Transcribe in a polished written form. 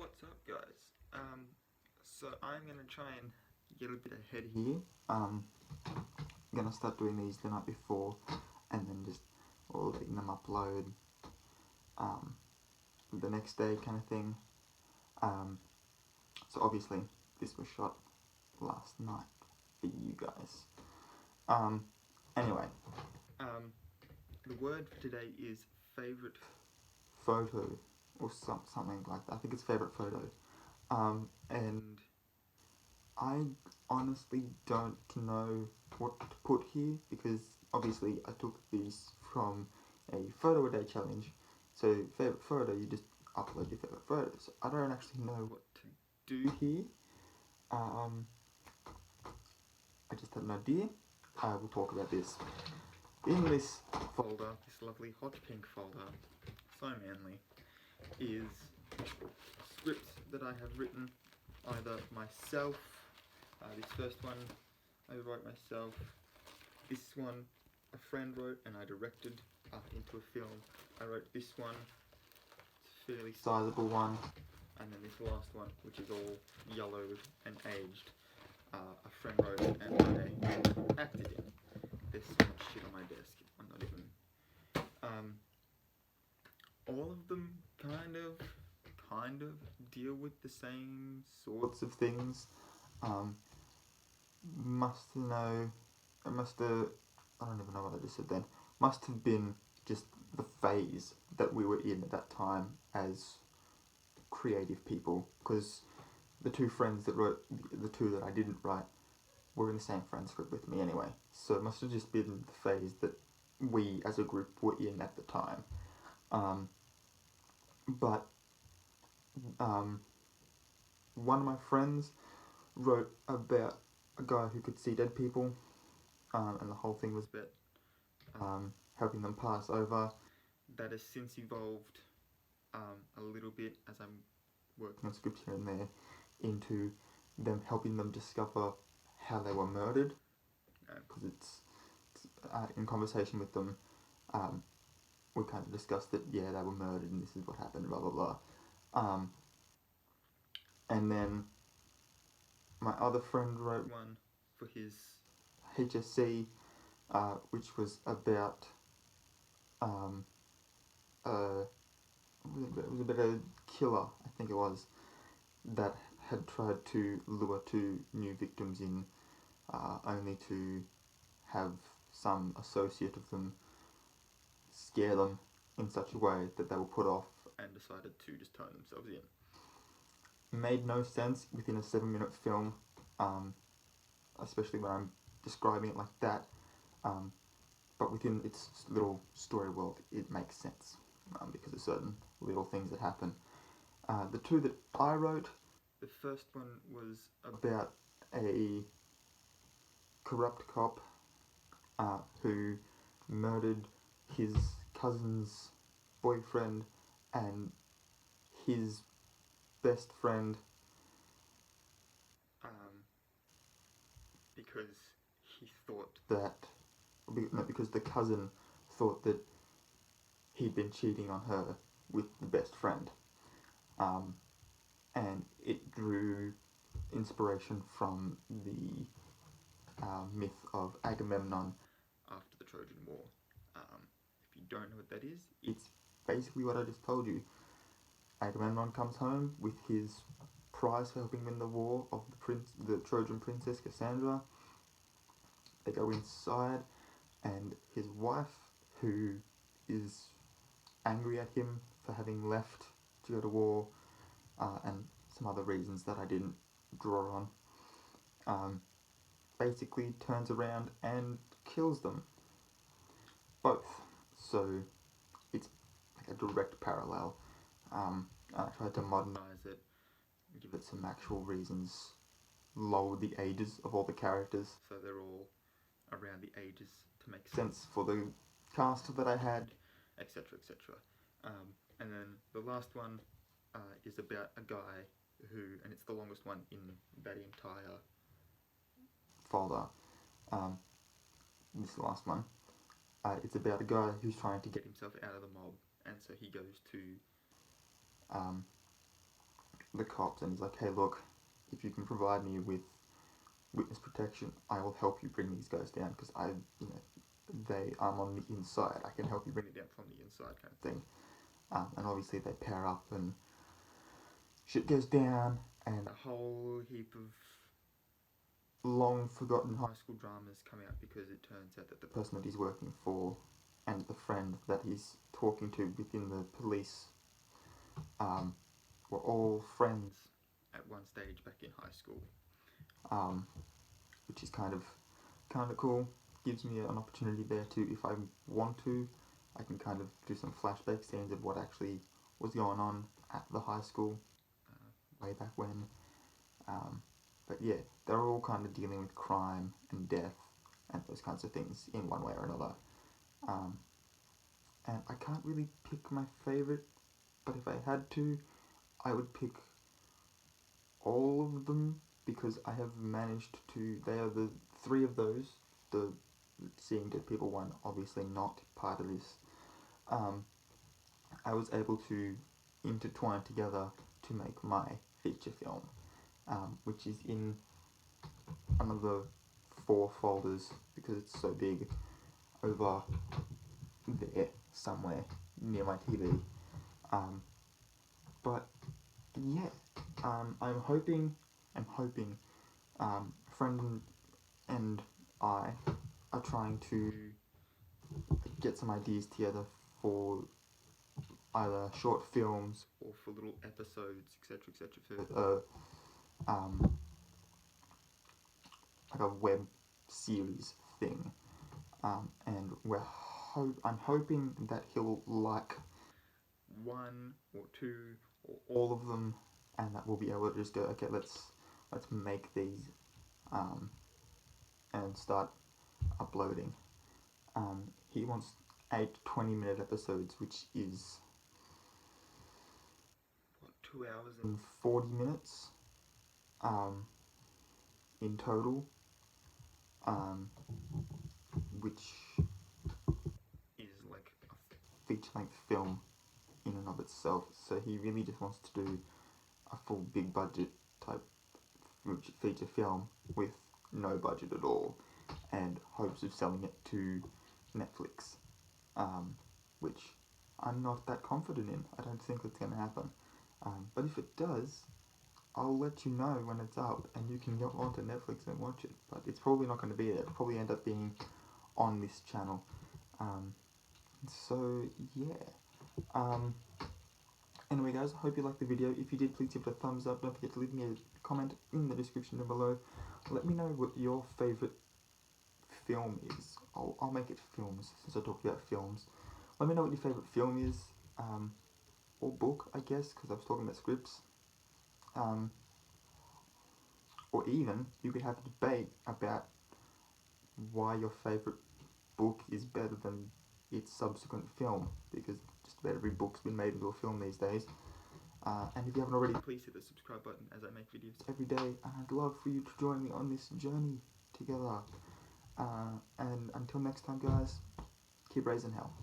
What's up, guys? So I'm gonna try and get a bit ahead here. I'm gonna start doing these the night before, and then just letting them upload um, the next day, kind of thing. Um, so obviously this was shot last night for you guys. Um, anyway, um, the word for today is favorite photo or something like that. I think it's favorite photo. And I honestly don't know what to put here because obviously I took these from a photo a day challenge. So favorite photo, you just upload your favorite photos. I don't actually know what to do here. Um, I just had an idea. I will talk about this in this folder. This lovely hot pink folder, so manly, is scripts that I have written either myself. This first one I wrote myself. This one a friend wrote and I directed into a film. I wrote this one, it's a fairly sizable one, and then this last one, which is all yellowed and aged, a friend wrote and I acted in. There's so much shit on my desk, I'm not even... all of them kind of deal with the same sorts of things. Must know, I don't even know what I just said then. Must have been just the phase that we were in at that time as creative people, because the two friends that wrote, the two that I didn't write, were in the same friends group with me anyway. So it must have just been the phase that we as a group were in at the time. But one of my friends wrote about a guy who could see dead people, and the whole thing was about helping them pass over. That has since evolved a little bit as I'm working on scripts here and there into them helping them discover how they were murdered, because it's in conversation with them, we kind of discussed that they were murdered and this is what happened, blah blah blah. And then my other friend wrote one for his HSC, which was about it was about a killer, I think it was, that had tried to lure two new victims in, only to have some associate of them scare them in such a way that they were put off and decided to just turn themselves in. Made no sense within a 7-minute film, especially when I'm describing it like that, but within its little story world it makes sense, because of certain little things that happen. The two that I wrote, the first one was about a corrupt cop who murdered his cousin's boyfriend and his best friend, because he thought that, no, because the cousin thought that he'd been cheating on her with the best friend, and it drew inspiration from the myth of Agamemnon after the Trojan War. If you don't know what that is, it's basically what I just told you. Agamemnon comes home with his prize for helping win the war of the Trojan princess Cassandra. They go inside, and his wife, who is angry at him for having left to go to war, and some other reasons that I didn't draw on, basically turns around and kills them both. So it's like a direct parallel. I tried to modernize it, give it some actual reasons, lower the ages of all the characters so they're all around the ages to make sense for the cast that I had, etc, etc. And then the last one is about a guy who, and it's the longest one in that entire folder, this last one, it's about a guy who's trying to get himself out of the mob, and so he goes to the cops, and he's like, hey, look, if you can provide me with witness protection, I will help you bring these guys down, because I'm on the inside. I can help you bring it down from the inside, kind of thing. And obviously they pair up and shit goes down, and a whole heap of long forgotten high school dramas come out, because it turns out that the person that he's working for and the friend that he's talking to within the police were all friends at one stage back in high school, which is kind of cool. Gives me an opportunity there to, if I want to, I can kind of do some flashback scenes of what actually was going on at the high school way back when. But yeah, they're all kind of dealing with crime and death and those kinds of things in one way or another. And I can't really pick my favourite, but if I had to, I would pick all of them, because I have managed to, they are the three of those, the Seeing Dead People one, obviously not part of this. I was able to intertwine together to make my feature film, which is in another 4 folders, because it's so big, over there somewhere near my TV. But yeah, I'm hoping, a friend and I are trying to get some ideas together for either short films or for little episodes, etc., for like a web series thing. And I'm hoping that he'll like one or two or all of them, and that we'll be able to just go, okay, let's make these and start uploading. He wants 8 20-minute episodes, which is 2 hours and 40 minutes in total, which is like a feature-length film in and of itself. So he really just wants to do a full big budget type feature film with no budget at all, and hopes of selling it to Netflix, which I'm not that confident in. I don't think it's going to happen. But if it does, I'll let you know when it's up, and you can go onto Netflix and watch it. But it's probably not going to be there. It'll probably end up being on this channel. So yeah. Anyway guys, I hope you liked the video. If you did, please give it a thumbs up. Don't forget to leave me a comment in the description down below. Let me know what your favourite film is. I'll make it films, since I talked about films. Let me know what your favourite film is, or book, I guess, because I was talking about scripts. Or even, you could have a debate about why your favourite book is better than its subsequent film, because just about every book's been made into a film these days. And if you haven't already, please hit the subscribe button, as I make videos every day, and I'd love for you to join me on this journey together. And until next time guys, keep raising hell.